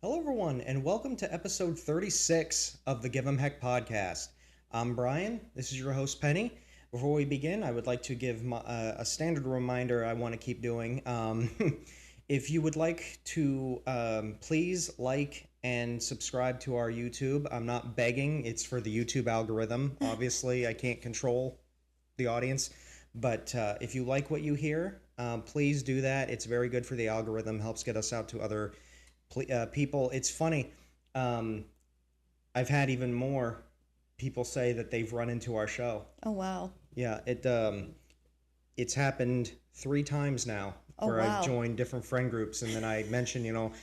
Hello, everyone, and welcome to episode 36 of the Give 'em Heck podcast. I'm Brian. This is your host, Penny. Before we begin, I would like to give a standard reminder I want to keep doing. If you would like to please like and subscribe to our YouTube. I'm not begging, it's for the YouTube algorithm. Obviously, I can't control the audience, but if you like what you hear, please do that. It's very good for the algorithm, helps get us out to other people. It's funny. I've had even more people say that they've run into our show. Oh, wow. Yeah, it's happened 3 times now Oh, where wow. I've joined different friend groups, and then I mention, oh,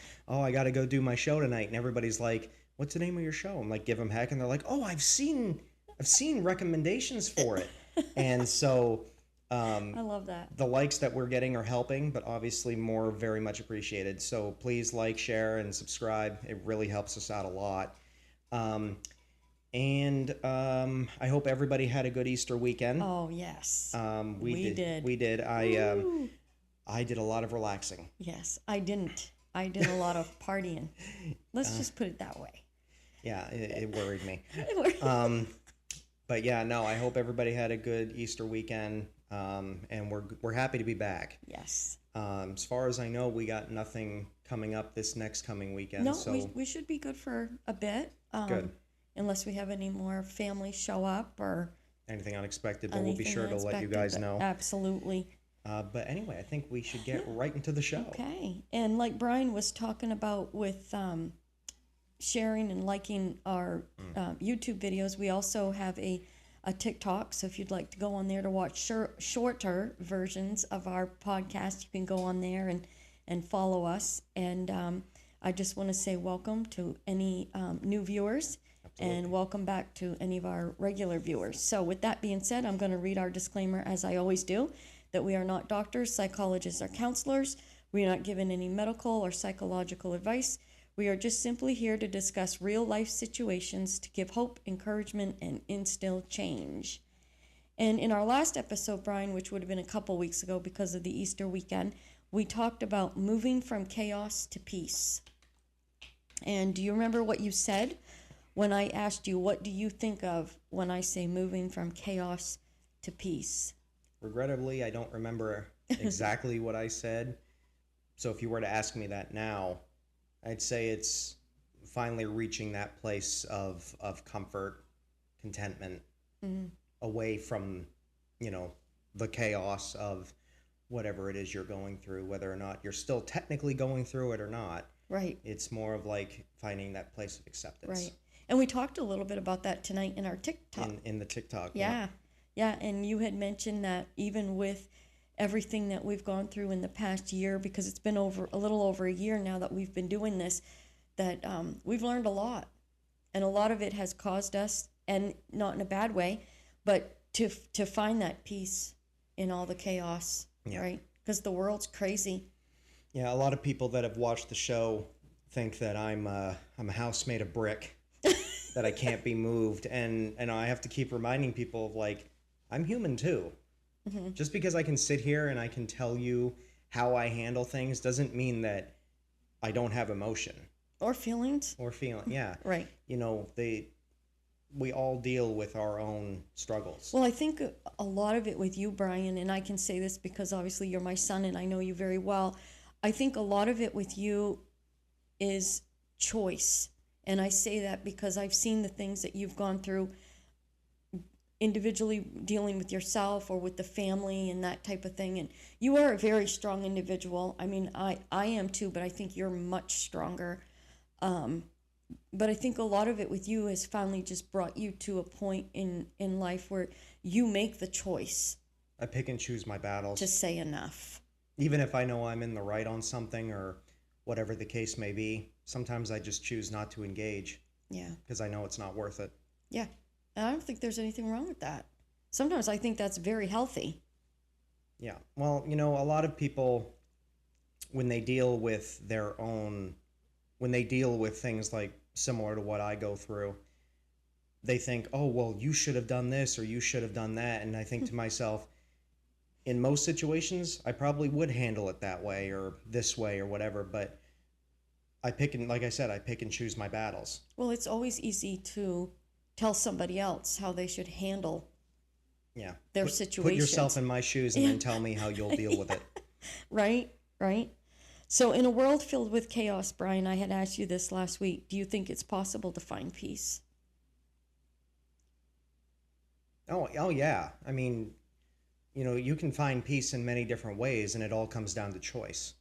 I got to go do my show tonight, and everybody's like, "What's the name of your show?" I'm like, "Give 'em Heck," and they're like, "Oh, I've seen recommendations for it," and so. I love that. The likes that we're getting are helping, but obviously more very much appreciated. So please like, share, and subscribe. It really helps us out a lot. I hope everybody had a good Easter weekend. Oh, yes. We did. We did. I did a lot of relaxing. Yes, I didn't. I did a lot of partying. Let's just put it that way. Yeah, it worried me. But yeah, no, I hope everybody had a good Easter weekend. And we're happy to be back. Yes. As far as I know, we got nothing coming up this next coming weekend. No, so we should be good for a bit. Good. Unless we have any more families show up or anything unexpected, but we'll be sure to let you guys know. Absolutely. But anyway, I think we should get right into the show. Okay. And like Brian was talking about with sharing and liking our YouTube videos, we also have a TikTok. So if you'd like to go on there to watch shorter versions of our podcast, you can go on there and follow us. And I just want to say welcome to any new viewers. Absolutely. And welcome back to any of our regular viewers. So with that being said, I'm going to read our disclaimer as I always do, that we are not doctors, psychologists, or counselors. We are not given any medical or psychological advice. We are just simply here to discuss real life situations to give hope, encouragement, and instill change. And in our last episode, Brian, which would have been a couple weeks ago because of the Easter weekend, we talked about moving from chaos to peace. And do you remember what you said when I asked you, what do you think of when I say moving from chaos to peace? Regrettably, I don't remember exactly what I said. So if you were to ask me that now, I'd say it's finally reaching that place of comfort, contentment, away from, the chaos of whatever it is you're going through, whether or not you're still technically going through it or not. Right. It's more of like finding that place of acceptance. Right. And we talked a little bit about that tonight in our TikTok. In the TikTok. Yeah. Yeah. And you had mentioned that even with everything that we've gone through in the past year, because it's been a little over a year now that we've been doing this, that we've learned a lot. And a lot of it has caused us, and not in a bad way, but to find that peace in all the chaos, right? Because the world's crazy. Yeah, a lot of people that have watched the show think that I'm a house made of brick, that I can't be moved. And I have to keep reminding people of, like, I'm human too. Mm-hmm. Just because I can sit here and I can tell you how I handle things doesn't mean that I don't have emotion. Or feelings. Yeah. Right. We all deal with our own struggles. Well, I think a lot of it with you, Brian, and I can say this because obviously you're my son and I know you very well. I think a lot of it with you is choice. And I say that because I've seen the things that you've gone through individually, dealing with yourself or with the family and that type of thing. And you are a very strong individual. I mean, I am too, but I think you're much stronger. But I think a lot of it with you has finally just brought you to a point in life where you make the choice. I pick and choose my battles. To say enough. Even if I know I'm in the right on something or whatever the case may be, sometimes I just choose not to engage. Yeah. Because I know it's not worth it. Yeah. And I don't think there's anything wrong with that. Sometimes I think that's very healthy. Yeah. Well, a lot of people, when they deal with things like similar to what I go through, they think, oh, well, you should have done this or you should have done that. And I think to myself, in most situations, I probably would handle it that way or this way or whatever. But like I said, I pick and choose my battles. Well, it's always easy to tell somebody else how they should handle Yeah. their Put yourself situations. in my shoes and Yeah. then tell me how you'll deal with it. Right, right. So, in a world filled with chaos, Brian, I had asked you this last week. Do you think it's possible to find peace? Oh yeah. I mean, you can find peace in many different ways, and it all comes down to choice.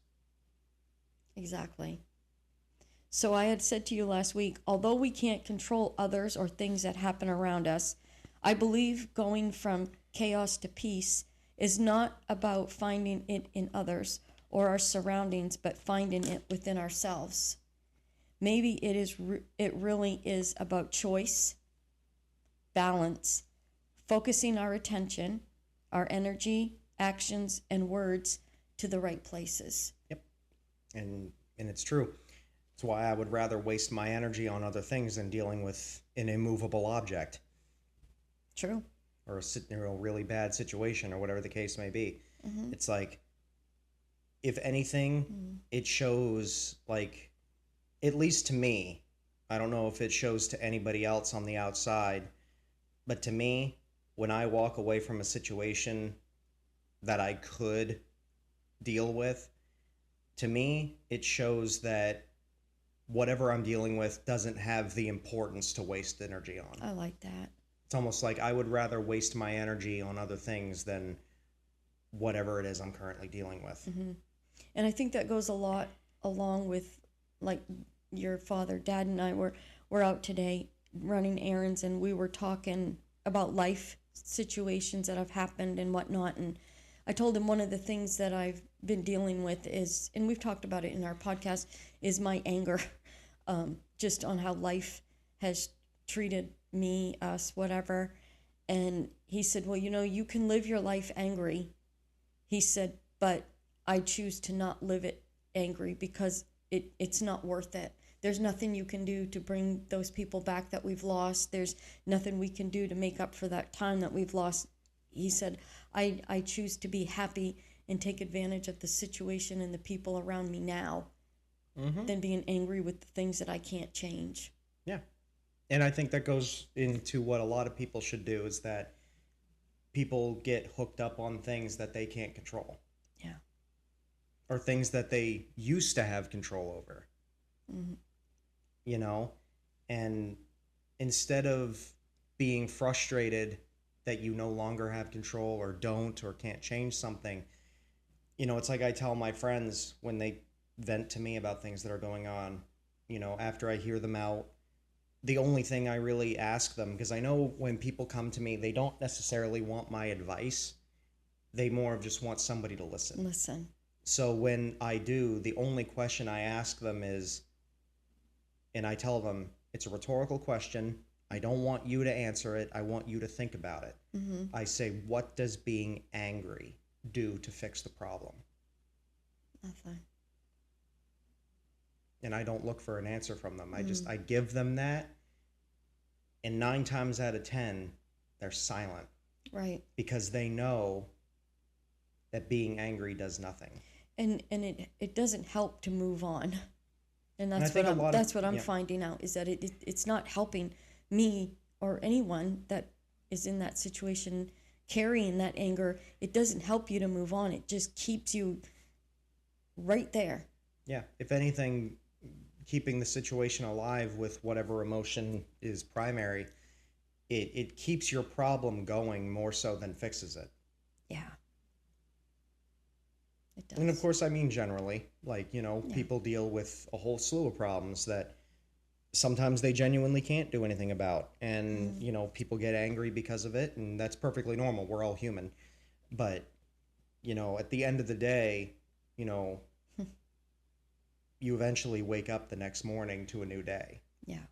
Exactly. So, I had said to you last week, although we can't control others or things that happen around us, I believe going from chaos to peace is not about finding it in others or our surroundings, but finding it within ourselves. Maybe it really is about choice, balance, focusing our attention, our energy, actions, and words to the right places. Yep. And it's true. It's why I would rather waste my energy on other things than dealing with an immovable object True. or a really bad situation or whatever the case may be. Mm-hmm. It's like, if anything, it shows, like, at least to me, I don't know if it shows to anybody else on the outside, but to me, when I walk away from a situation that I could deal with, to me, it shows that whatever I'm dealing with doesn't have the importance to waste energy on. I like that. It's almost like I would rather waste my energy on other things than whatever it is I'm currently dealing with. Mm-hmm. And I think that goes a lot along with, like, your father, Dad, and I were out today running errands, and we were talking about life situations that have happened and whatnot. And I told him one of the things that I've been dealing with is, and we've talked about it in our podcast, is my anger, just on how life has treated me, us, whatever. And he said, well, you can live your life angry. He said, but I choose to not live it angry because it's not worth it. There's nothing you can do to bring those people back that we've lost. There's nothing we can do to make up for that time that we've lost. He said, I choose to be happy and take advantage of the situation and the people around me now than being angry with the things that I can't change. Yeah. And I think that goes into what a lot of people should do, is that people get hooked up on things that they can't control. Yeah. Or things that they used to have control over. Mm-hmm. And instead of being frustrated that you no longer have control or don't or can't change something, it's like I tell my friends when they vent to me about things that are going on, after I hear them out, the only thing I really ask them, because I know when people come to me, they don't necessarily want my advice. They more of just want somebody to listen. Listen. So when I do, the only question I ask them is, and I tell them, it's a rhetorical question. I don't want you to answer it. I want you to think about it. Mm-hmm. I say, what does being angry do to fix the problem? Nothing. And I don't look for an answer from them. I give them that. And 9 times out of 10, they're silent. Right. Because they know that being angry does nothing. And it doesn't help to move on. And that's what I'm finding out, is that it's not helping me or anyone that is in that situation carrying that anger. It doesn't help you to move on. It just keeps you right there. Yeah. If anything, keeping the situation alive with whatever emotion is primary, it keeps your problem going more so than fixes it. Yeah. It does. And of course, I mean generally, like, people deal with a whole slew of problems that sometimes they genuinely can't do anything about. And, people get angry because of it, and that's perfectly normal. We're all human. But, at the end of the day, you eventually wake up the next morning to a new day. Yeah.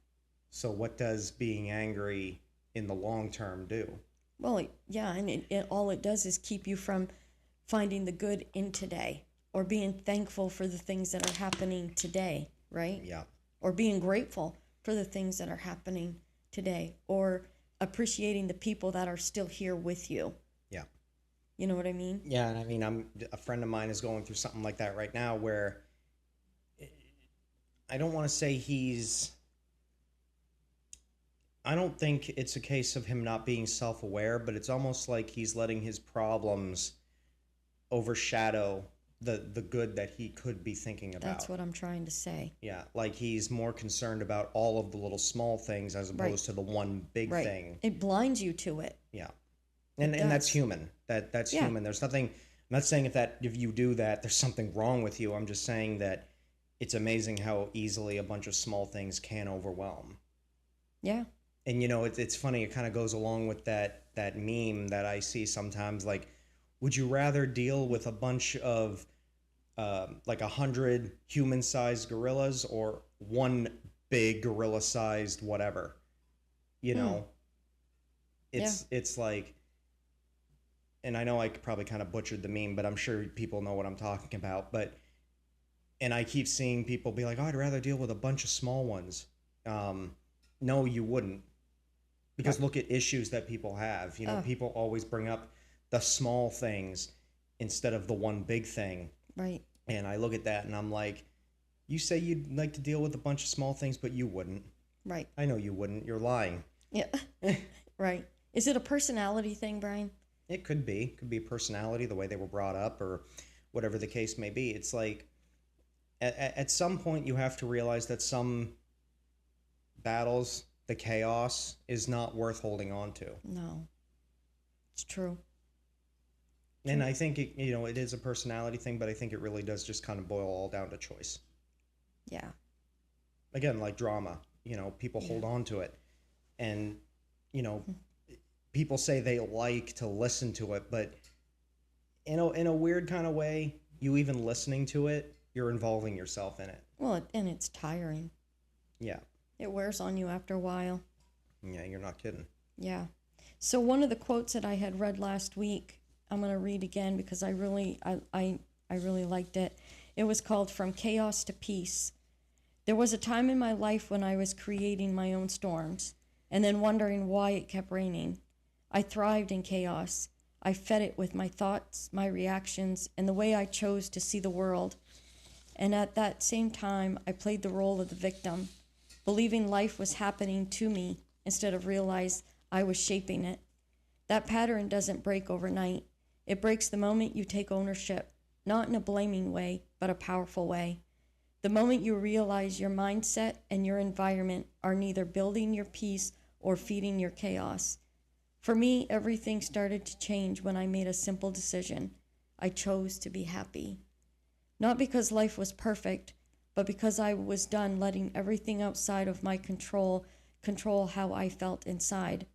So what does being angry in the long term do? Well, yeah, and all it does is keep you from finding the good in today, or being thankful for the things that are happening today, right? Yeah. Or being grateful for the things that are happening today, or appreciating the people that are still here with you. Yeah. You know what I mean? Yeah, and I mean, a friend of mine is going through something like that right now, where I don't want to say I don't think it's a case of him not being self-aware, but it's almost like he's letting his problems overshadow the good that he could be thinking about. That's what I'm trying to say. Yeah, like he's more concerned about all of the little small things as opposed to the one big Right. thing. It blinds you to it. Yeah. And that's human. That's human. There's nothing. I'm not saying if you do that, there's something wrong with you. I'm just saying that it's amazing how easily a bunch of small things can overwhelm. Yeah. And it's funny. It kind of goes along with that meme that I see sometimes. Like, would you rather deal with a bunch of like 100 human-sized gorillas or one big gorilla-sized whatever? It's like. And I know I probably kind of butchered the meme, but I'm sure people know what I'm talking about. And I keep seeing people be like, "Oh, I'd rather deal with a bunch of small ones." No, you wouldn't, because look at issues that people have. People always bring up the small things instead of the one big thing. Right. And I look at that and I'm like, "You say you'd like to deal with a bunch of small things, but you wouldn't." Right. I know you wouldn't. You're lying. Yeah. Right. Is it a personality thing, Brian? It could be. Could be personality, the way they were brought up, or whatever the case may be. It's like, at some point, you have to realize that some battles, the chaos, is not worth holding on to. No. It's true. And I think, it is a personality thing, but I think it really does just kind of boil all down to choice. Yeah. Again, like drama, people hold on to it. And, people say they like to listen to it, but in a weird kind of way, you even listening to it, you're involving yourself in it. Well, and it's tiring. Yeah. It wears on you after a while. Yeah, you're not kidding. Yeah. So one of the quotes that I had read last week, I'm going to read again because I really liked it. It was called From Chaos to Peace. There was a time in my life when I was creating my own storms and then wondering why it kept raining. I thrived in chaos. I fed it with my thoughts, my reactions, and the way I chose to see the world. And at that same time, I played the role of the victim, believing life was happening to me instead of realize I was shaping it. That pattern doesn't break overnight. It breaks the moment you take ownership, not in a blaming way, but a powerful way. The moment you realize your mindset and your environment are neither building your peace or feeding your chaos. For me, everything started to change when I made a simple decision. I chose to be happy. Not because life was perfect, but because I was done letting everything outside of my control how I felt inside.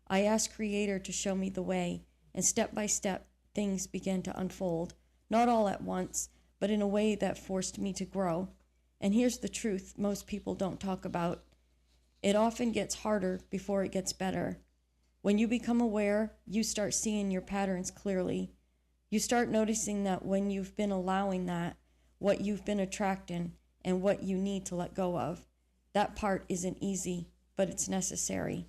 I asked Creator to show me the way, and step by step, things began to unfold. Not all at once, but in a way that forced me to grow. And here's the truth most people don't talk about. It often gets harder before it gets better. When you become aware, you start seeing your patterns clearly. You start noticing that when you've been allowing that, what you've been attracting, and what you need to let go of. That part isn't easy, but it's necessary.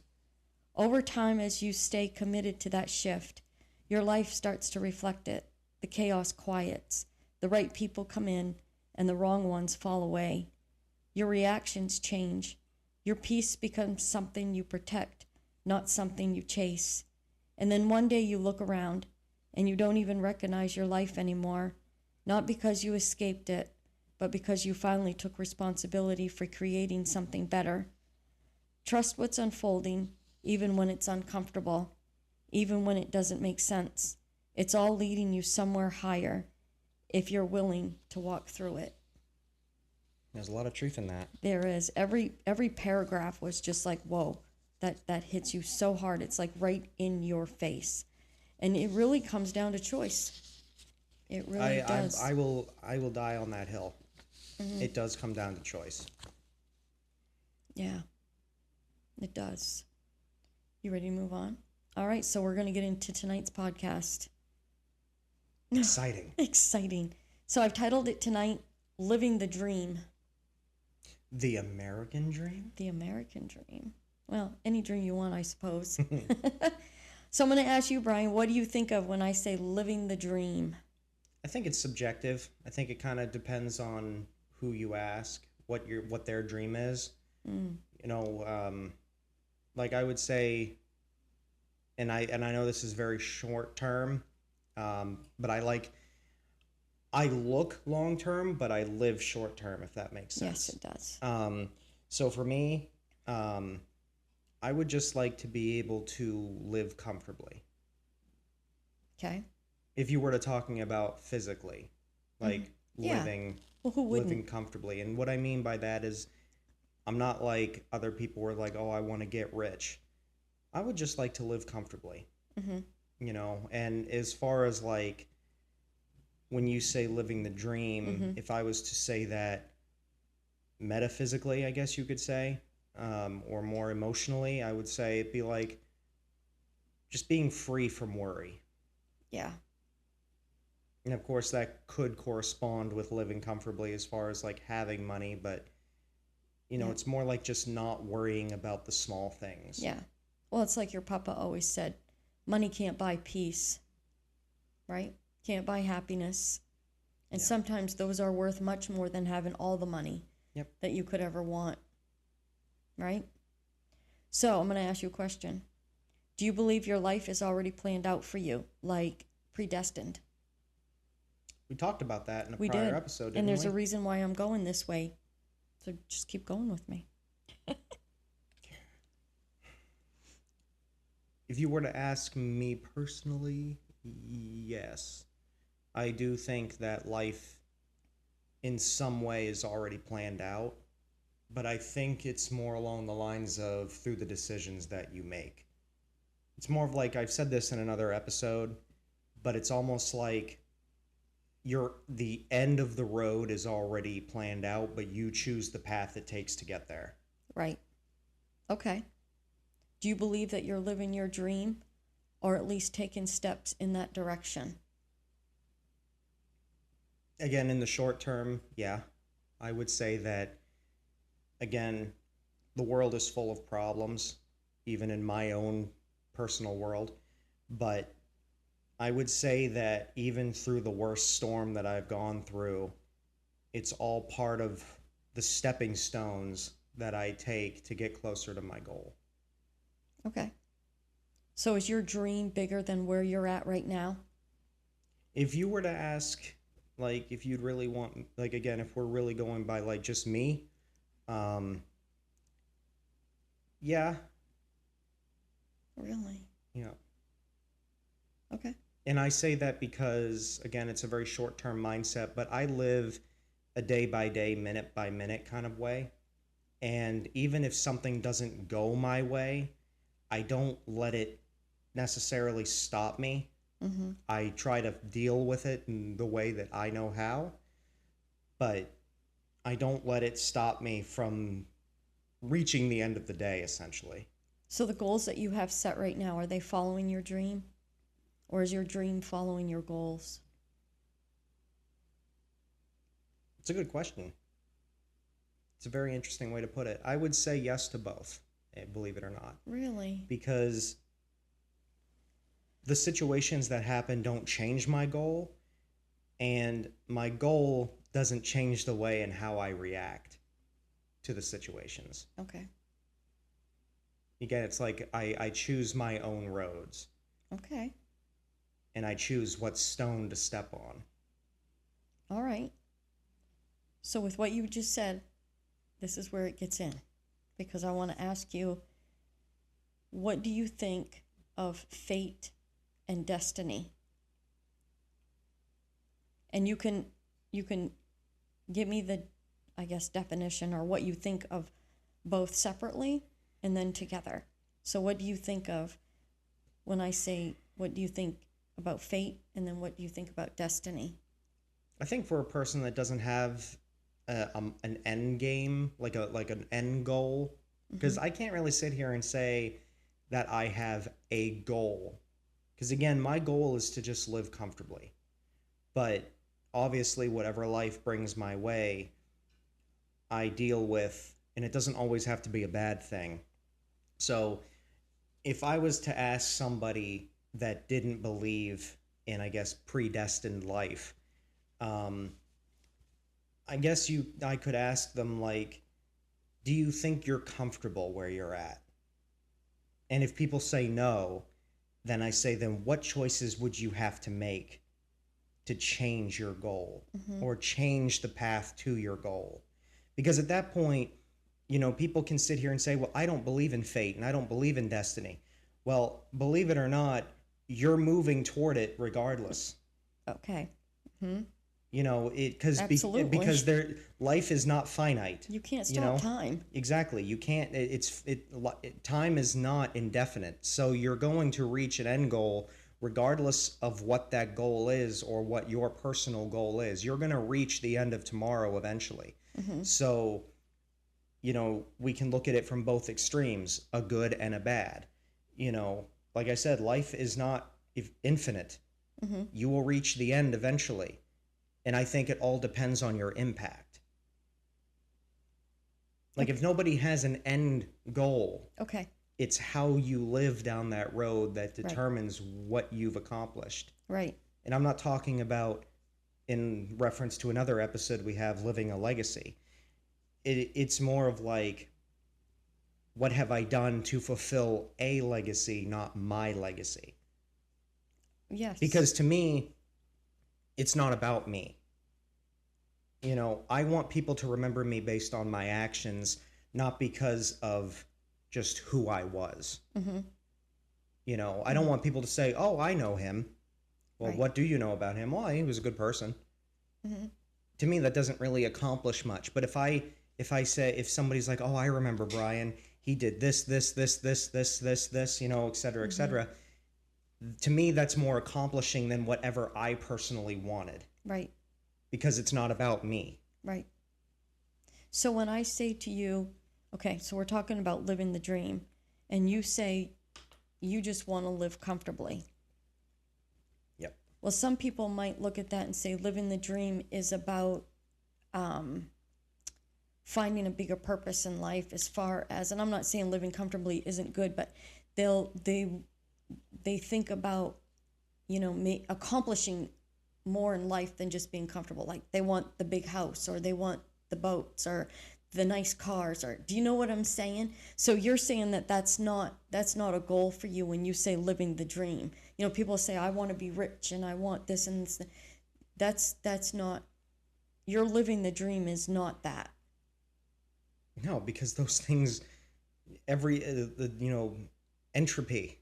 Over time, as you stay committed to that shift, your life starts to reflect it. The chaos quiets. The right people come in, and the wrong ones fall away. Your reactions change. Your peace becomes something you protect, not something you chase. And then one day you look around and you don't even recognize your life anymore, not because you escaped it, but because you finally took responsibility for creating something better. Trust what's unfolding, even when it's uncomfortable, even when it doesn't make sense. It's all leading you somewhere higher if you're willing to walk through it. There's a lot of truth in that. There is. Every paragraph was just like, whoa. That hits you so hard. It's like right in your face. And it really comes down to choice. It really does. I will die on that hill. Mm-hmm. It does come down to choice. Yeah, it does. You ready to move on? All right, so we're going to get into tonight's podcast. Exciting. Exciting. So I've titled it tonight, Living the Dream. The American Dream? The American Dream. Well, any dream you want, I suppose. So I'm going to ask you, Brian, what do you think of when I say living the dream? I think it's subjective. I think it kind of depends on who you ask, what their dream is. Mm. You know, like I would say, and I know this is very short term, but I look long term, but I live short term, if that makes Yes, sense. it does. So for me, um, I would just like to be able to live comfortably. Okay. If you were to talking about physically, Mm-hmm. like Yeah. living Well, who wouldn't? living comfortably. And what I mean by that is I'm not like other people who are like, "Oh, I want to get rich." I would just like to live comfortably, Mm-hmm. you know? And as far as like when you say living the dream, Mm-hmm. if I was to say that metaphysically, I guess you could say, or more emotionally, I would say it'd be like just being free from worry. Yeah. And of course, that could correspond with living comfortably as far as like having money, but Yeah. it's more like just not worrying about the small things. Yeah. Well, it's like your papa always said, money can't buy peace, right? Can't buy happiness. And Yeah. sometimes those are worth much more than having all the money Yep. that you could ever want, right? So I'm going to ask you a question. Do you believe your life is already planned out for you, like predestined? We talked about that in a We prior did. episode, And didn't there's we? a reason why I'm going this way. So just keep going with me. If you were to ask me personally, yes. I do think that life in some way is already planned out, but I think it's more along the lines of through the decisions that you make. It's more of like I've said this in another episode, but it's almost like the end of the road is already planned out, but you choose the path it takes to get there. Right. Okay. Do you believe that you're living your dream or at least taking steps in that direction? Again, in the short term, yeah. I would say that again, the world is full of problems, even in my own personal world, but I would say that even through the worst storm that I've gone through, it's all part of the stepping stones that I take to get closer to my goal. Okay. So is your dream bigger than where you're at right now? If you were to ask, like, if you'd really want, like, again, if we're really going by, like, just me, um, yeah, Really? yeah. Okay. And I say that because, again, it's a very short term mindset, but I live a day by day, minute by minute kind of way. And even if something doesn't go my way, I don't let it necessarily stop me. Mm-hmm. I try to deal with it in the way that I know how, but I don't let it stop me from reaching the end of the day, essentially. So the goals that you have set right now, are they following your dream? Or is your dream following your goals? It's a good question. It's a very interesting way to put it. I would say yes to both, believe it or not, Really? because the situations that happen don't change my goal, and my goal doesn't change the way and how I react to the situations. Okay. Again, it's like I choose my own roads, Okay. and I choose what stone to step on. All right. So with what you just said, this is where it gets in. Because I want to ask you, what do you think of fate and destiny? And you can give me the, I guess, definition or what you think of both separately and then together. So what do you think of when I say, what do you think about fate, and then what do you think about destiny? I think for a person that doesn't have an end game, like an end goal, because I can't really sit here and say that I have a goal, because again, my goal is to just live comfortably. But obviously, whatever life brings my way, I deal with, and it doesn't always have to be a bad thing. So if I was to ask somebody that didn't believe in, I guess, predestined life, um, I guess I could ask them, like, do you think you're comfortable where you're at? And if people say no, then I say, then what choices would you have to make to change your goal Mm-hmm. or change the path to your goal? Because at that point, people can sit here and say, well, I don't believe in fate and I don't believe in destiny. Well, believe it or not, you're moving toward it regardless. Okay. Hmm. It because Absolutely. because life is not finite. You can't you stop know time. exactly, you can't. Time is not indefinite, so you're going to reach an end goal regardless of what that goal is or what your personal goal is. You're going to reach the end of tomorrow eventually. Mm-hmm. So we can look at it from both extremes, a good and a bad. Like I said, life is not infinite. Mm-hmm. You will reach the end eventually. And I think it all depends on your impact. Like, Okay. if nobody has an end goal, Okay. it's how you live down that road that Right. determines what you've accomplished. Right. And I'm not talking about, in reference to another episode we have, living a legacy. It's more of like, what have I done to fulfill a legacy, not my legacy? Yes. Because to me, it's not about me. I want people to remember me based on my actions, not because of just who I was. Mm-hmm. I don't want people to say, oh, I know him. Well, Right. what do you know about him? Well, he was a good person. Mm-hmm. To me, that doesn't really accomplish much. But if somebody's like, oh, I remember Brian, he did this, et cetera, et Mm-hmm. cetera. To me, that's more accomplishing than whatever I personally wanted, Right. because it's not about me. Right. So when I say to you, okay, so we're talking about living the dream, and you say you just want to live comfortably. Yep. Well, some people might look at that and say living the dream is about finding a bigger purpose in life, as far as, and I'm not saying living comfortably isn't good, but they think about, accomplishing more in life than just being comfortable. Like they want the big house, or they want the boats, or the nice cars, or do you know what I'm saying? So you're saying that that's not a goal for you when you say living the dream. People say, I want to be rich and I want this and this. That's not, your living the dream is not that. No, because those things, entropy,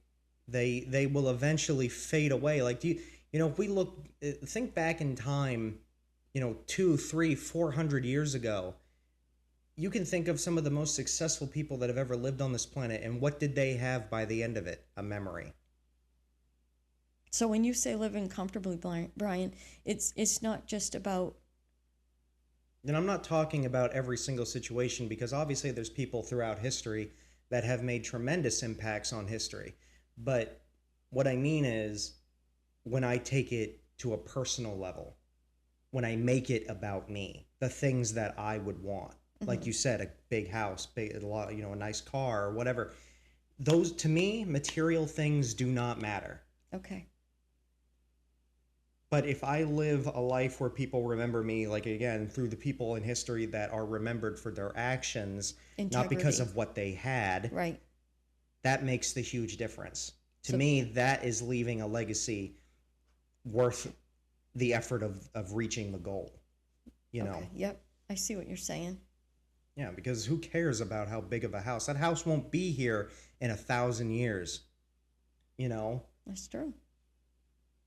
they will eventually fade away. Like, if we think back in time, 2, 3, 400 years ago, you can think of some of the most successful people that have ever lived on this planet, and what did they have by the end of it? A memory. So when you say living comfortably, Brian, it's not just about. And I'm not talking about every single situation, because obviously there's people throughout history that have made tremendous impacts on history. But what I mean is, when I take it to a personal level, when I make it about me, the things that I would want, like Mhm. you said, a big house, a lot, a nice car or whatever. Those, to me, material things do not matter. Okay. But if I live a life where people remember me, like, again, through the people in history that are remembered for their actions, not because Integrity. of what they had, Right. that makes the huge difference. To So me, that is leaving a legacy worth the effort of reaching the goal. okay. Yep. I see what you're saying. Yeah, because who cares about how big of a house? That house won't be here in 1,000 years. You know, That's true.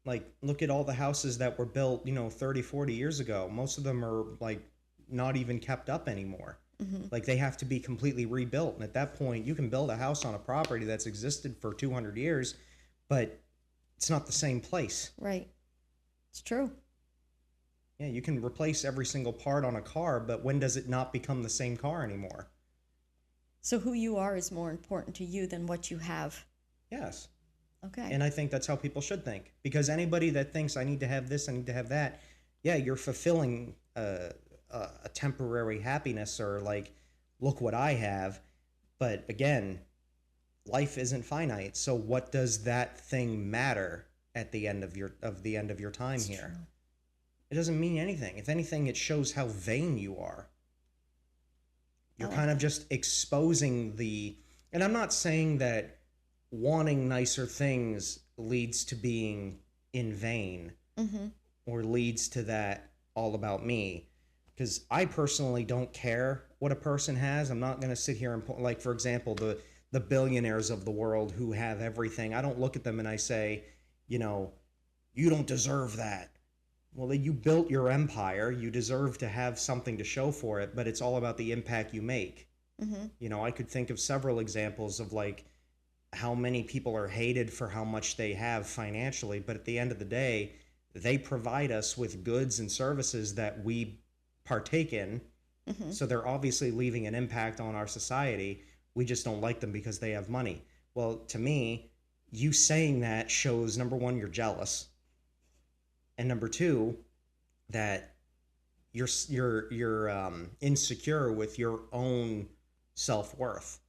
like, look at all the houses that were built, 30, 40 years ago. Most of them are, like, not even kept up anymore. Mm-hmm. Like, they have to be completely rebuilt. And at that point, you can build a house on a property that's existed for 200 years, but it's not the same place. Right. It's true. Yeah, you can replace every single part on a car, but when does it not become the same car anymore? So who you are is more important to you than what you have. Yes. Okay. And I think that's how people should think. Because anybody that thinks, I need to have this, I need to have that, yeah, you're fulfilling a temporary happiness, or, like, look what I have. But again, life isn't finite. So what does that thing matter at the end of your time It's here? true. It doesn't mean anything. If anything, it shows how vain you are. You're kind of just exposing the. And I'm not saying that wanting nicer things leads to being in vain or leads to that all about me. Because I personally don't care what a person has. I'm not going to sit here and, like, for example, the billionaires of the world who have everything. I don't look at them and I say, you know, you don't deserve that. Well, you built your empire. You deserve to have something to show for it, but it's all about the impact you make. You know, I could think of several examples of, like, how many people are hated for how much they have financially, but at the end of the day, they provide us with goods and services that we partake in. So they're obviously leaving an impact on our society. We just don't like them because they have money. Well, to me, you saying that shows, number one, you're jealous. And number two, that you're insecure with your own self-worth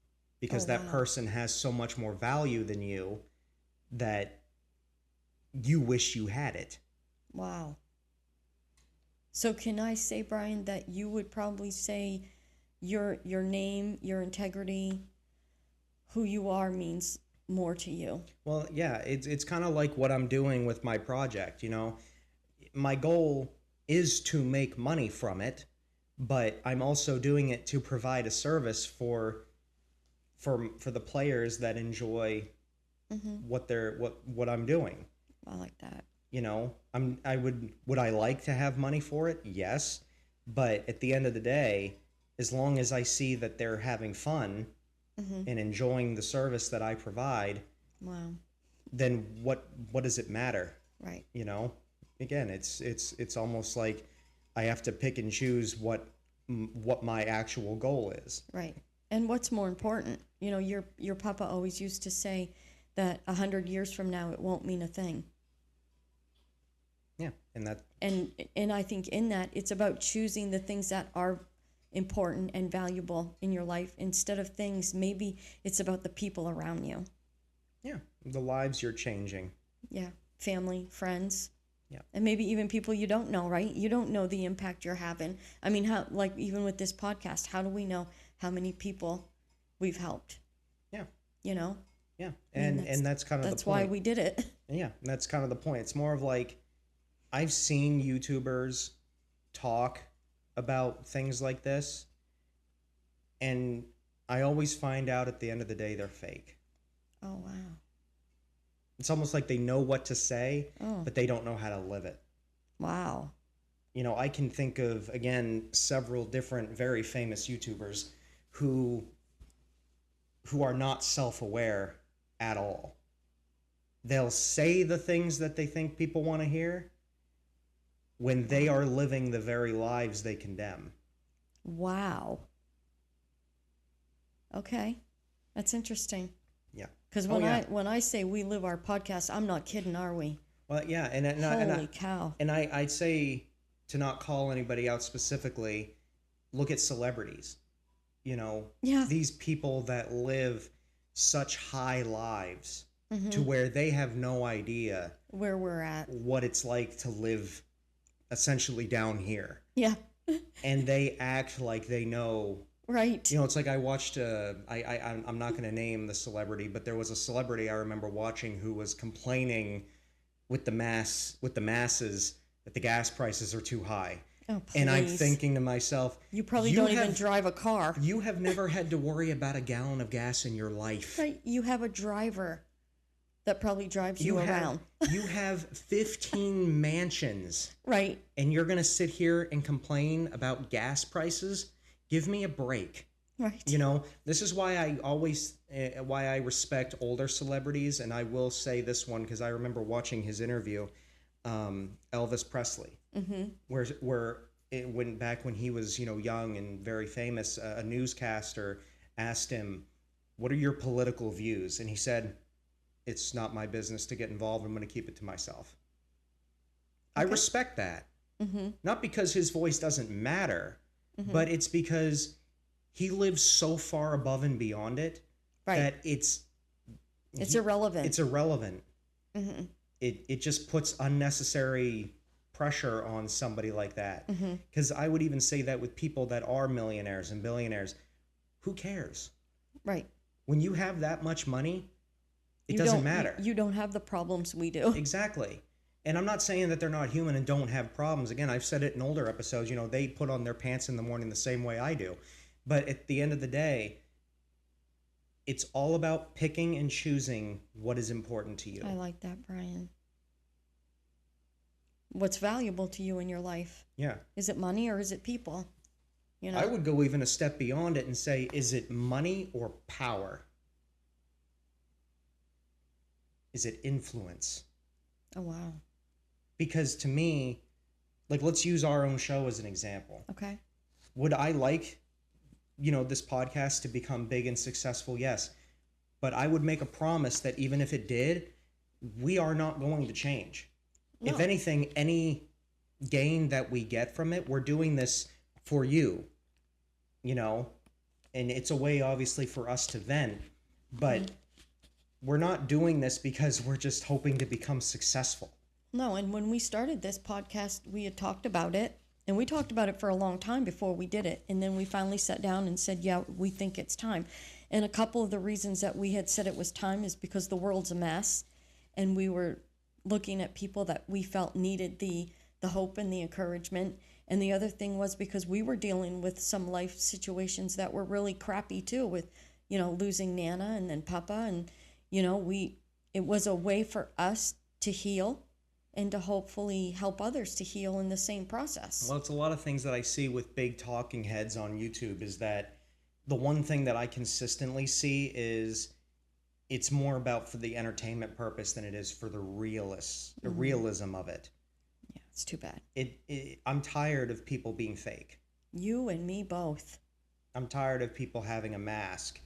because that person has so much more value than you that you wish you had it. Wow. So can I say, Brian, that you would probably say your name, your integrity, who you are means more to you? Well, yeah, it's kind of like what I'm doing with my project, you know. My goal is to make money from it, but I'm also doing it to provide a service for the players that enjoy what I'm doing. I like that. You know, would I like to have money for it? Yes, but at the end of the day, as long as I see that they're having fun and enjoying the service that I provide, then what does it matter? Right. You know, again, it's almost like I have to pick and choose what my actual goal is. Right. And what's more important? You know, your papa always used to say that 100 years from now it won't mean a thing. Yeah, and I think in that it's about choosing the things that are important and valuable in your life instead of things. Maybe it's about the people around you. Yeah, the lives you're changing. Yeah, family, friends. Yeah, and maybe even people you don't know. Right? You don't know the impact you're having. I mean, how, like, even with this podcast, how do we know how many people we've helped? Yeah, you know. Yeah, and that's kind of the point. That's why we did it. Yeah, that's kind of the point. It's more of like, I've seen YouTubers talk about things like this, and I always find out at the end of the day they're fake. Oh, wow. It's almost like they know what to say, but they don't know how to live it. Wow. You know, I can think of, again, several different very famous YouTubers who are not self-aware at all. They'll say the things that they think people want to hear when they are living the very lives they condemn. Wow. Okay. That's interesting. Yeah. Because when I say we live our podcast, I'm not kidding, are we? Well, yeah, Holy cow. And I'd say, to not call anybody out specifically, look at celebrities. You know, these people that live such high lives to where they have no idea where we're at, what it's like to live essentially down here. Yeah. And they act like they know. Right. You know, it's like I watched, I'm not going to name the celebrity, but there was a celebrity I remember watching who was complaining with the masses that the gas prices are too high. Oh, please. And I'm thinking to myself, you probably don't even drive a car. You have never had to worry about a gallon of gas in your life. Right. You have a driver that probably drives you around. You have 15 mansions. Right. And you're going to sit here and complain about gas prices? Give me a break. Right. You know, this is why why I respect older celebrities, and I will say this one because I remember watching his interview, Elvis Presley, where it went back when he was, you know, young and very famous. A newscaster asked him, "What are your political views?" And he said, "It's not my business to get involved. I'm going to keep it to myself." Okay. I respect that, not because his voice doesn't matter. But it's because he lives so far above and beyond it that it's irrelevant. It's irrelevant. It just puts unnecessary pressure on somebody like that. Because I would even say that with people that are millionaires and billionaires, who cares? Right. When you have that much money, it You doesn't don't matter. you don't have the problems we do. Exactly. And I'm not saying that they're not human and don't have problems. Again, I've said it in older episodes, they put on their pants in the morning the same way I do. But at the end of the day, it's all about picking and choosing what is important to you. I like that, Brian. What's valuable to you in your life? Yeah. Is it money or is it people? I would go even a step beyond it and say, is it money or power? Is it influence? Oh, wow. Because to me, like, let's use our own show as an example. Okay. Would I like, this podcast to become big and successful? Yes. But I would make a promise that even if it did, we are not going to change. No. If anything, any gain that we get from it, we're doing this for you, and it's a way obviously for us to vent, but we're not doing this because we're just hoping to become successful. No, and when we started this podcast, we had talked about it, and we talked about it for a long time before we did it. And then we finally sat down and said, yeah, we think it's time. And a couple of the reasons that we had said it was time is because the world's a mess, and we were looking at people that we felt needed the hope and the encouragement. And the other thing was because we were dealing with some life situations that were really crappy too, with, losing Nana and then Papa. And, it was a way for us to heal and to hopefully help others to heal in the same process. Well, it's a lot of things that I see with big talking heads on YouTube is that the one thing that I consistently see is it's more about for the entertainment purpose than it is for the realism of it. Yeah, it's too bad. I'm tired of people being fake. You and me both. I'm tired of people having a mask.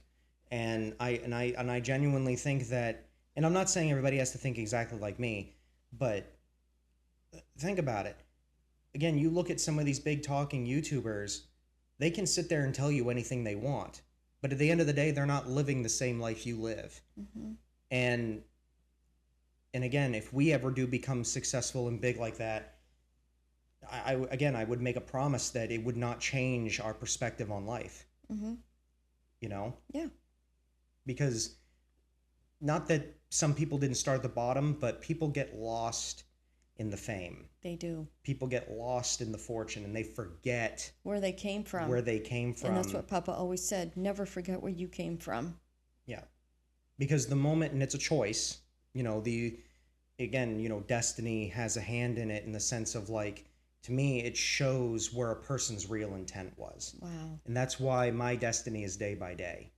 And I genuinely think that, and I'm not saying everybody has to think exactly like me, but think about it. Again, you look at some of these big talking YouTubers, they can sit there and tell you anything they want. But at the end of the day, they're not living the same life you live. Mm-hmm. And again, if we ever do become successful and big like that, I would make a promise that it would not change our perspective on life. Mm-hmm. Yeah. Because not that some people didn't start at the bottom, but people get lost in the fame. They do. People get lost in the fortune, and they forget where they came from. And that's what Papa always said. Never forget where you came from. Yeah. Because the moment, and it's a choice, destiny has a hand in it in the sense of, like, to me, it shows where a person's real intent was. Wow. And that's why my destiny is day by day.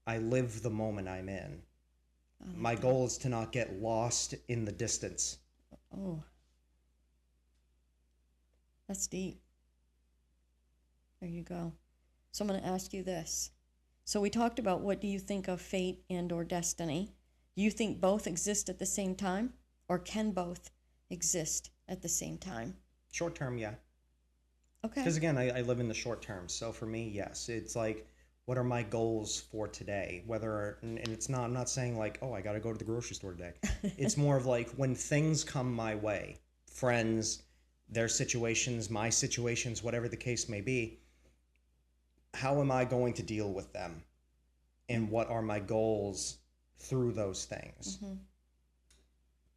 I live the moment I'm in. My goal is to not get lost in the distance. Oh. That's deep. There you go. So I'm going to ask you this. So we talked about what do you think of fate and or destiny. Do you think both exist at the same time, or can both exist at the same time? Short term, yeah. Okay. Because again, I live in the short term. So for me, yes. It's like, what are my goals for today? And it's not, I'm not saying like, oh, I got to go to the grocery store today. It's more of like when things come my way, friends, their situations, my situations, whatever the case may be, how am I going to deal with them? And what are my goals through those things? Mm-hmm.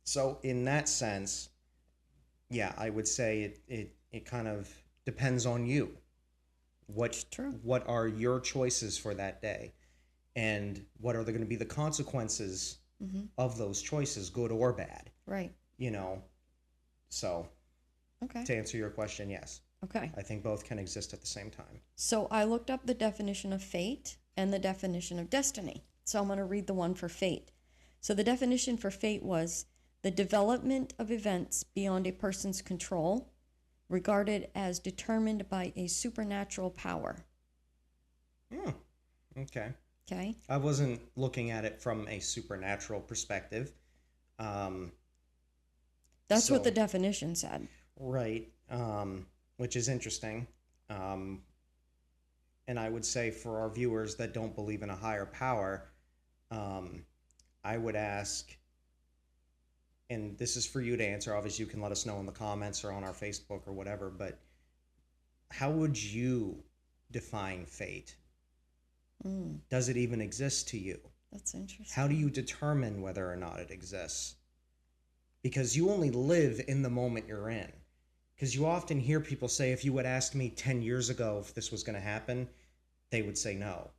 So in that sense, yeah, I would say it kind of depends on you. What are your choices for that day? And what are going to be the consequences of those choices, good or bad? Right. So okay. To answer your question, yes. Okay. I think both can exist at the same time. So I looked up the definition of fate and the definition of destiny. So I'm going to read the one for fate. So the definition for fate was the development of events beyond a person's control, regarded as determined by a supernatural power. Okay. Okay. I wasn't looking at it from a supernatural perspective. That's what the definition said. Right. Which is interesting. And I would say for our viewers that don't believe in a higher power, I would ask, and this is for you to answer. Obviously, you can let us know in the comments or on our Facebook or whatever, but how would you define fate? Does it even exist to you? That's interesting. How do you determine whether or not it exists? Because you only live in the moment you're in. Because you often hear people say, if you had asked me 10 years ago if this was going to happen, they would say no.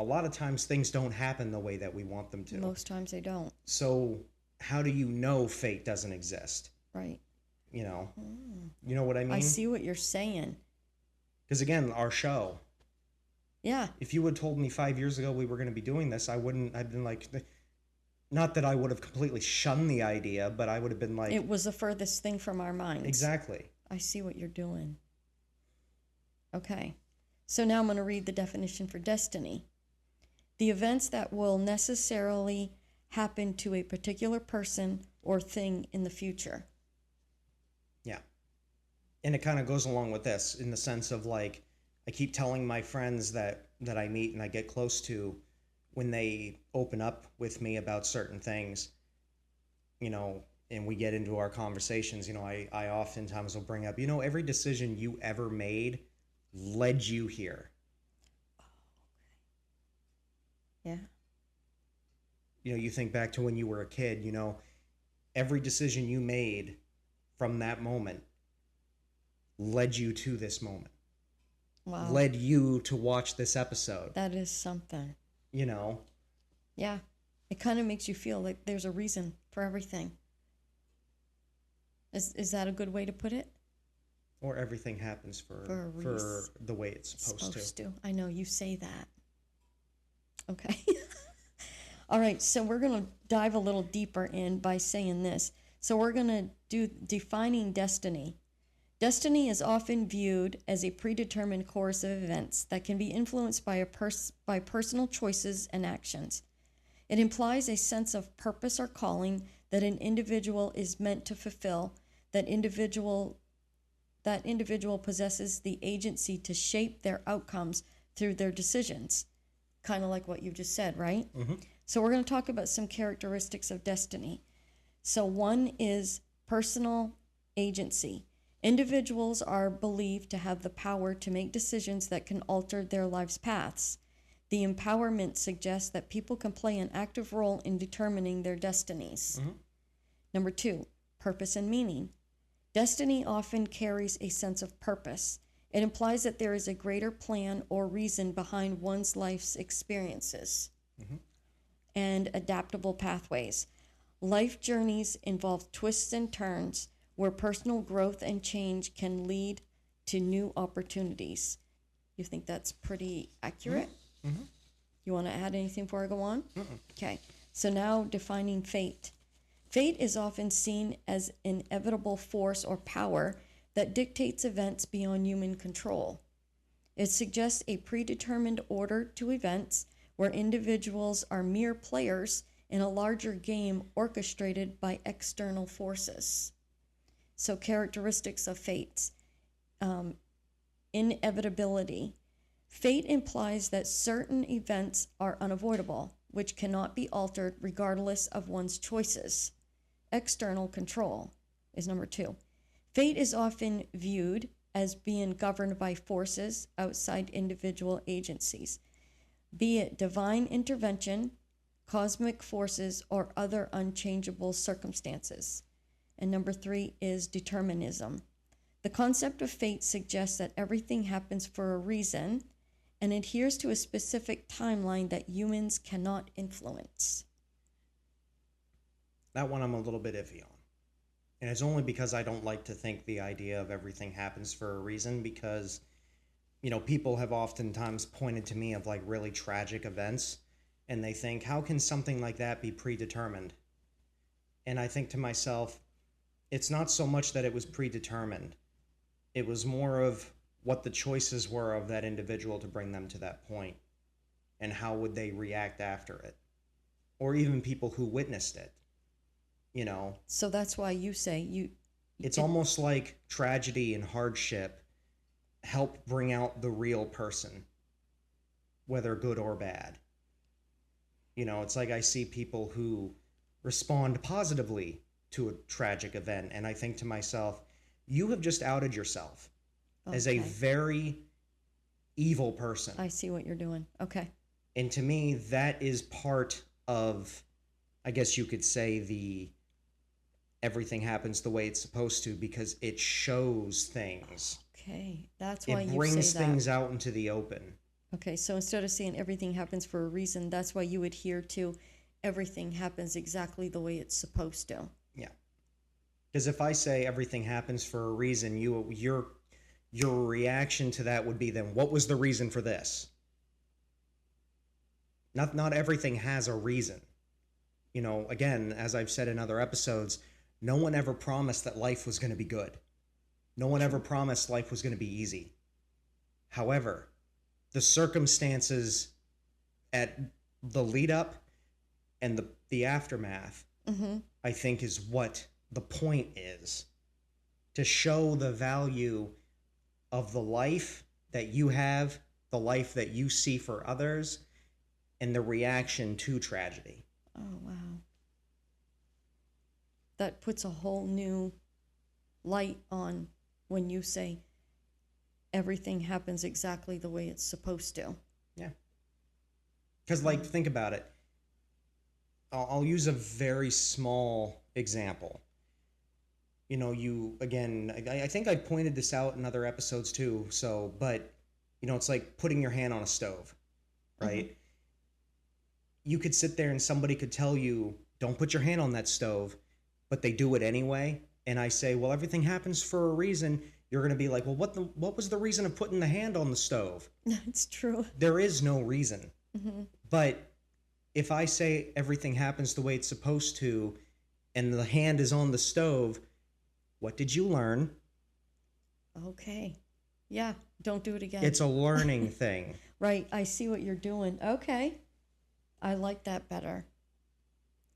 A lot of times things don't happen the way that we want them to. Most times they don't. So how do you know fate doesn't exist? Right. You know? You know what I mean? I see what you're saying. Because again, our show. Yeah. If you had told me 5 years ago we were going to be doing this, I'd been like, not that I would have completely shunned the idea, but I would have been like... It was the furthest thing from our minds. Exactly. I see what you're doing. Okay. So now I'm going to read the definition for destiny. The events that will necessarily happen to a particular person or thing in the future. Yeah. And it kind of goes along with this in the sense of like, I keep telling my friends that I meet and I get close to, when they open up with me about certain things, you know, and we get into our conversations, you know, I oftentimes will bring up, you know, every decision you ever made led you here. Yeah. You know, you think back to when you were a kid, you know, every decision you made from that moment led you to this moment. Wow. Led you to watch this episode. That is something. You know? Yeah. It kind of makes you feel like there's a reason for everything. Is that a good way to put it? Or everything happens for the way it's supposed to. I know you say that. Okay. All right, so we're going to dive a little deeper in by saying this. So we're going to do defining destiny. Destiny is often viewed as a predetermined course of events that can be influenced by by personal choices and actions. It implies a sense of purpose or calling that an individual is meant to fulfill, that individual possesses the agency to shape their outcomes through their decisions. Kind of like what you just said, right? Mm-hmm. So we're going to talk about some characteristics of destiny. So one is personal agency. Individuals are believed to have the power to make decisions that can alter their life's paths. The empowerment suggests that people can play an active role in determining their destinies. Mm-hmm. Number two, purpose and meaning. Destiny often carries a sense of purpose. It implies that there is a greater plan or reason behind one's life's experiences. Mm-hmm. And adaptable pathways. Life journeys involve twists and turns where personal growth and change can lead to new opportunities. You think that's pretty accurate? Mm-hmm. You want to add anything before I go on? Mm-mm. Okay. So now defining fate. Fate is often seen as an inevitable force or power that dictates events beyond human control. It suggests a predetermined order to events where individuals are mere players in a larger game orchestrated by external forces. So characteristics of fate. Inevitability. Fate implies that certain events are unavoidable, which cannot be altered regardless of one's choices. External control is number two. Fate is often viewed as being governed by forces outside individual agencies, be it divine intervention, cosmic forces, or other unchangeable circumstances. And number three is determinism. The concept of fate suggests that everything happens for a reason and adheres to a specific timeline that humans cannot influence. That one I'm a little bit iffy on. And it's only because I don't like to think the idea of everything happens for a reason, because, you know, people have oftentimes pointed to me of like really tragic events and they think, how can something like that be predetermined? And I think to myself, it's not so much that it was predetermined. It was more of what the choices were of that individual to bring them to that point, and how would they react after it, or even people who witnessed it, you know. So that's why you say it's almost like tragedy and hardship help bring out the real person, whether good or bad. You know, it's like I see people who respond positively to a tragic event. And I think to myself, you have just outed yourself as a Okay. very evil person. I see what you're doing. Okay. And to me, that is part of, I guess you could say, the everything happens the way it's supposed to, because it shows things. Okay. That's why It you brings say that. things out into the open. Okay. So instead of saying everything happens for a reason, that's why you adhere to everything happens exactly the way it's supposed to. Yeah. Because if I say everything happens for a reason, your reaction to that would be, then what was the reason for this? Not everything has a reason. You know, again, as I've said in other episodes, no one ever promised that life was going to be good. No one ever promised life was going to be easy. However, the circumstances at the lead up and the aftermath, Mm-hmm. I think, is what the point is. To show the value of the life that you have, the life that you see for others, and the reaction to tragedy. Oh, wow. That puts a whole new light on when you say everything happens exactly the way it's supposed to. Yeah. Because, like, think about it. I'll use a very small example. You know, I think I pointed this out in other episodes too, but, you know, it's like putting your hand on a stove, right? Mm-hmm. You could sit there and somebody could tell you, don't put your hand on that stove, but they do it anyway. And I say, well, everything happens for a reason. You're going to be like, well, what was the reason of putting the hand on the stove? That's true. There is no reason. Mm-hmm. But if I say everything happens the way it's supposed to, and the hand is on the stove, what did you learn? Okay. Yeah, don't do it again. It's a learning thing. Right, I see what you're doing. Okay. I like that better.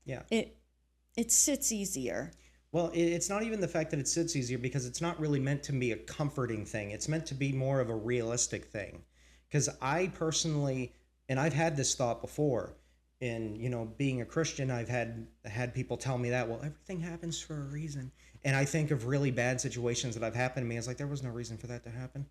Yeah. It sits easier. Well, it's not even the fact that it sits easier, because it's not really meant to be a comforting thing. It's meant to be more of a realistic thing. Because I personally, and I've had this thought before, in, you know, being a Christian, I've had people tell me that, well, everything happens for a reason. And I think of really bad situations that have happened to me. It's like, there was no reason for that to happen.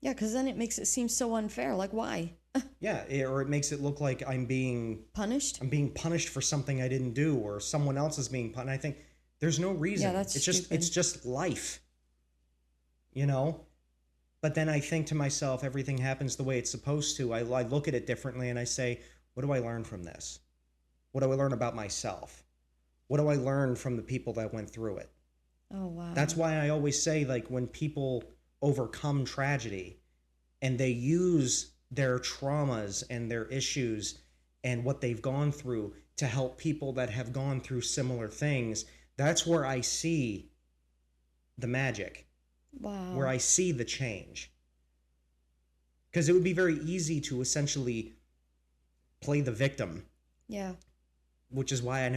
Yeah, because then it makes it seem so unfair. Like, why? Yeah, or it makes it look like I'm being punished. I'm being punished for something I didn't do, or someone else is being punished. I think there's no reason. Yeah, that's stupid. It's just life. You know? But then I think to myself, everything happens the way it's supposed to. I look at it differently, and I say, what do I learn from this? What do I learn about myself? What do I learn from the people that went through it? Oh, wow. That's why I always say, like, when people overcome tragedy and they use their traumas and their issues and what they've gone through to help people that have gone through similar things, that's where I see the magic. Wow. Where I see the change. Because it would be very easy to essentially play the victim. Yeah. Which is why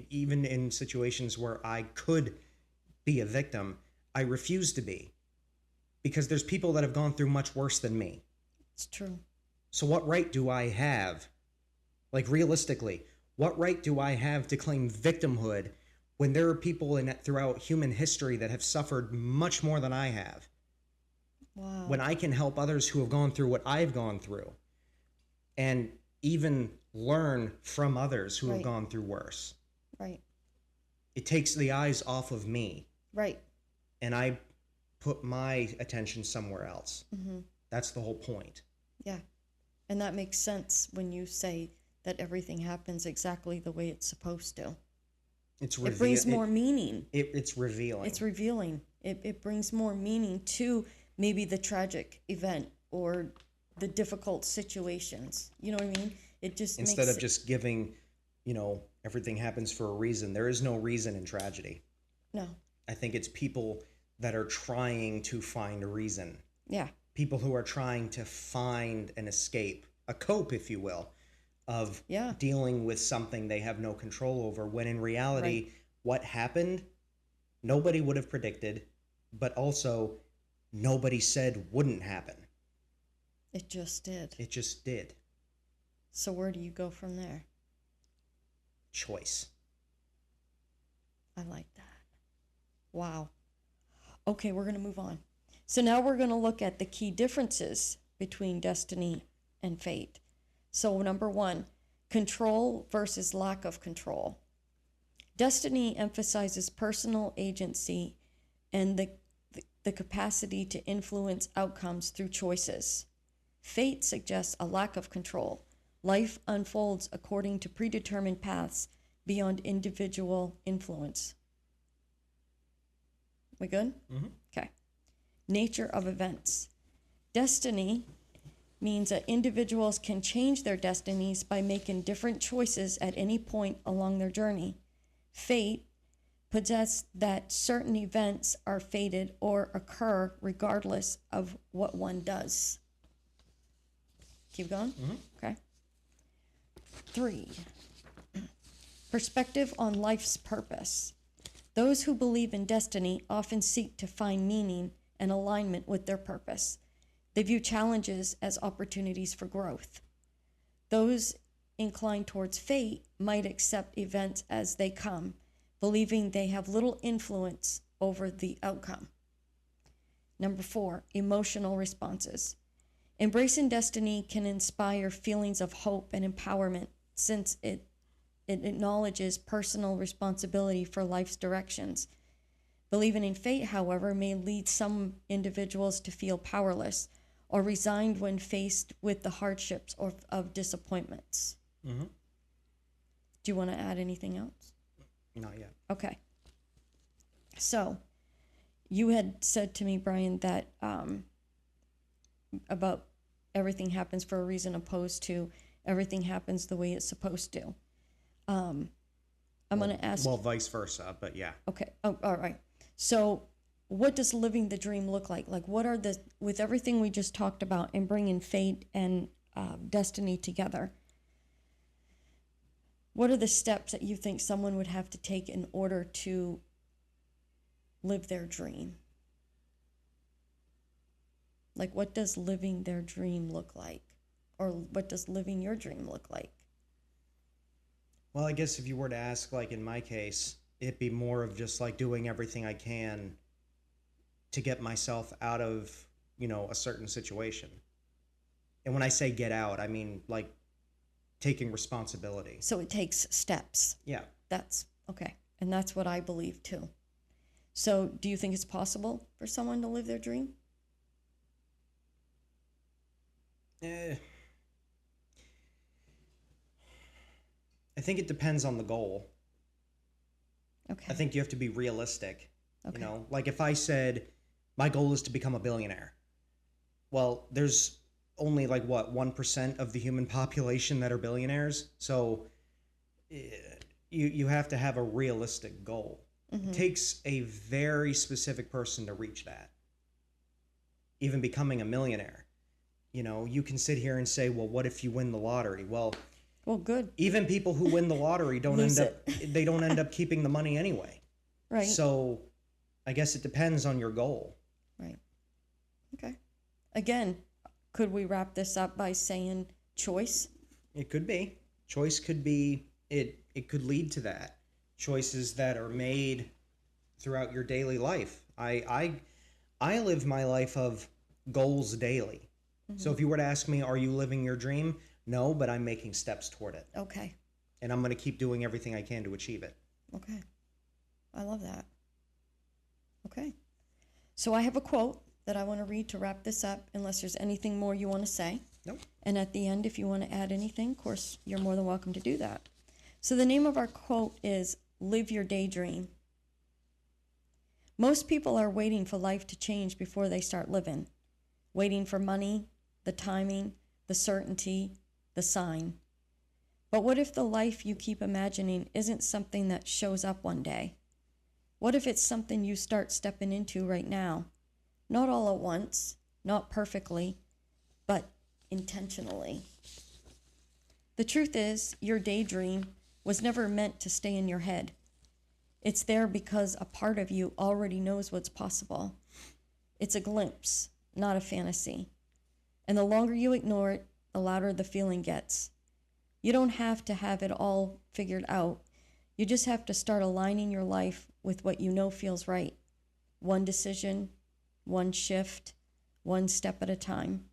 even in situations where I could be a victim, I refuse to be. Because there's people that have gone through much worse than me. It's true. So what right do I have, like, realistically, what right do I have to claim victimhood when there are people throughout human history that have suffered much more than I have? Wow. When I can help others who have gone through what I've gone through, and even learn from others who have gone through worse. Right. It takes the eyes off of me. Right. And I put my attention somewhere else. Mm-hmm. That's the whole point. Yeah. And that makes sense when you say that everything happens exactly the way it's supposed to. It brings more meaning. It's revealing. It's revealing. It brings more meaning to maybe the tragic event or the difficult situations. You know what I mean? It just instead of just giving, you know, everything happens for a reason. There is no reason in tragedy. No. I think it's people that are trying to find a reason. Yeah. People who are trying to find an escape, a cope, if you will, of dealing with something they have no control over, when in reality, what happened, nobody would have predicted, but also nobody said wouldn't happen. It just did. It just did. So where do you go from there? Choice. I like that. Wow. Okay, we're going to move on. So now we're going to look at the key differences between destiny and fate. So number 1, control versus lack of control. Destiny emphasizes personal agency and the capacity to influence outcomes through choices. Fate suggests a lack of control. Life unfolds according to predetermined paths beyond individual influence. We good? Mm-hmm. Okay. Nature of events. Destiny means that individuals can change their destinies by making different choices at any point along their journey. Fate possesses that certain events are fated or occur regardless of what one does. Keep going? Mm-hmm. Okay. 3. Perspective on life's purpose. Those who believe in destiny often seek to find meaning and alignment with their purpose. They view challenges as opportunities for growth. Those inclined towards fate might accept events as they come, believing they have little influence over the outcome. Number 4, emotional responses. Embracing destiny can inspire feelings of hope and empowerment since it acknowledges personal responsibility for life's directions. Believing in fate, however, may lead some individuals to feel powerless or resigned when faced with the hardships of disappointments. Mm-hmm. Do you want to add anything else? Not yet. Okay. So, you had said to me, Brian, that about everything happens for a reason opposed to everything happens the way it's supposed to. I'm going to ask... Well, vice versa, but yeah. Okay. Oh, all right. So what does living the dream look like? Like, what are with everything we just talked about and bringing fate and destiny together, what are the steps that you think someone would have to take in order to live their dream? Like, what does living their dream look like? Or what does living your dream look like? Well, I guess if you were to ask, like in my case, it'd be more of just like doing everything I can to get myself out of, a certain situation. And when I say get out, I mean like taking responsibility. So it takes steps. Yeah. That's okay. And that's what I believe too. So do you think it's possible for someone to live their dream? I think it depends on the goal. Okay. I think you have to be realistic. Okay. Like if I said my goal is to become a billionaire. Well, there's only like 1% of the human population that are billionaires. So you have to have a realistic goal. Mm-hmm. It takes a very specific person to reach that. Even becoming a millionaire. You can sit here and say, well, what if you win the lottery? Well, good. Even people who win the lottery don't end up keeping the money anyway. Right. So I guess it depends on your goal. Right. Okay. Again, could we wrap this up by saying choice? It could be. Choice could be, it could lead to that. Choices that are made throughout your daily life. I live my life of goals daily. Mm-hmm. So if you were to ask me, are you living your dream? No, but I'm making steps toward it. Okay. And I'm going to keep doing everything I can to achieve it. Okay. I love that. Okay. So I have a quote that I want to read to wrap this up, unless there's anything more you want to say. Nope. And at the end, if you want to add anything, of course, you're more than welcome to do that. So the name of our quote is Live Your Daydream. Most people are waiting for life to change before they start living. Waiting for money, the timing, the certainty, the sign. But what if the life you keep imagining isn't something that shows up one day? What if it's something you start stepping into right now? Not all at once, not perfectly, but intentionally. The truth is, your daydream was never meant to stay in your head. It's there because a part of you already knows what's possible. It's a glimpse, not a fantasy. And the longer you ignore it, the louder the feeling gets. You don't have to have it all figured out. You just have to start aligning your life with what you know feels right. One decision, one shift, one step at a time.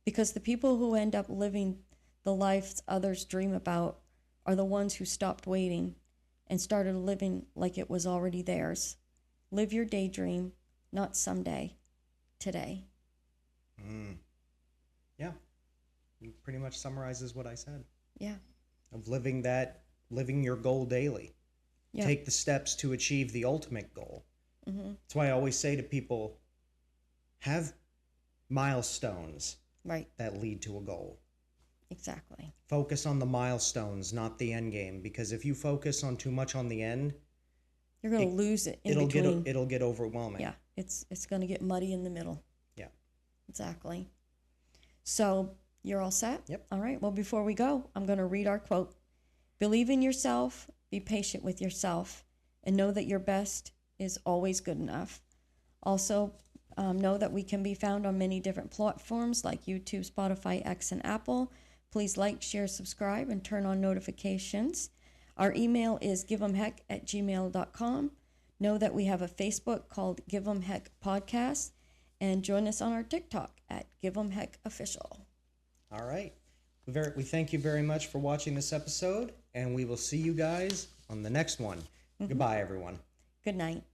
Because the people who end up living the lives others dream about are the ones who stopped waiting and started living like it was already theirs. Live your daydream, not someday, today. Yeah, it pretty much summarizes what I said. Yeah. Of living your goal daily. Yeah. Take the steps to achieve the ultimate goal. That's why I always say to people, have milestones Right. that lead to a goal. Exactly. Focus on the milestones, not the end game, because if you focus on too much on the end, You're going to lose it in it'll between. it'll get overwhelming. Yeah. It's going to get muddy in the middle. Yeah. Exactly. So you're all set? Yep. All right. Well, before we go, I'm going to read our quote. Believe in yourself, be patient with yourself, and know that your best is always good enough. Also, know that we can be found on many different platforms like YouTube, Spotify, X, and Apple. Please like, share, subscribe, and turn on notifications. Our email is giveemheck@gmail.com. Know that we have a Facebook called Give 'em Heck Podcast, and join us on our TikTok at Give 'em Heck Official. All right. We thank you very much for watching this episode, and we will see you guys on the next one. Goodbye, everyone. Good night.